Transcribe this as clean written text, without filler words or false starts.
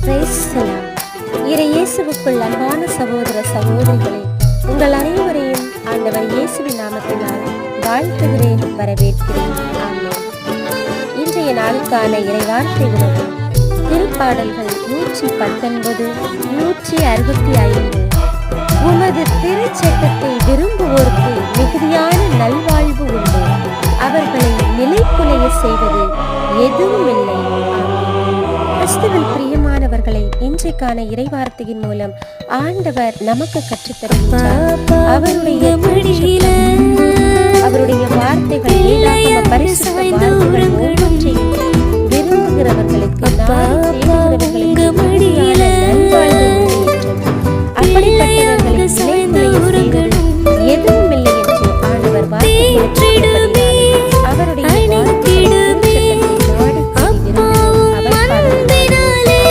Praise the Lord. இறை இயேசுவுக்குள் அன்பான சகோதர சகோதரிகளே, உங்கள் அனைவரையும் ஆண்டவர் இயேசுவின் நாமத்தினால் வாழ்த்துகிறேன், வரவேற்கிறேன். ஆமென். இன்றைய நாளுக்கான இறைவார்த்தை உணவு திருப்பாடல்கள் 119, 165. உமது திருச்சட்டத்தை விரும்புவோருக்கு மிகுதியான நல்வாழ்வு உண்டு, அவர்களை நிலைக்குலைய செய்வது எதுவும் இல்லை. கிறிஸ்துவில் பிரியமானவர்களை, இன்றைக்கான இறைவார்த்தையின் மூலம் ஆண்டவர் நமக்கு கற்றுத்தருகின்றார். அவருடைய வார்த்தைகள் வேதாகம பரிசுத்த வார்த்தைகள் ஒவ்வொன்றையும் விரும்புகிறவர்களுக்கு, நாடி தேடுகிறவர்களுக்கு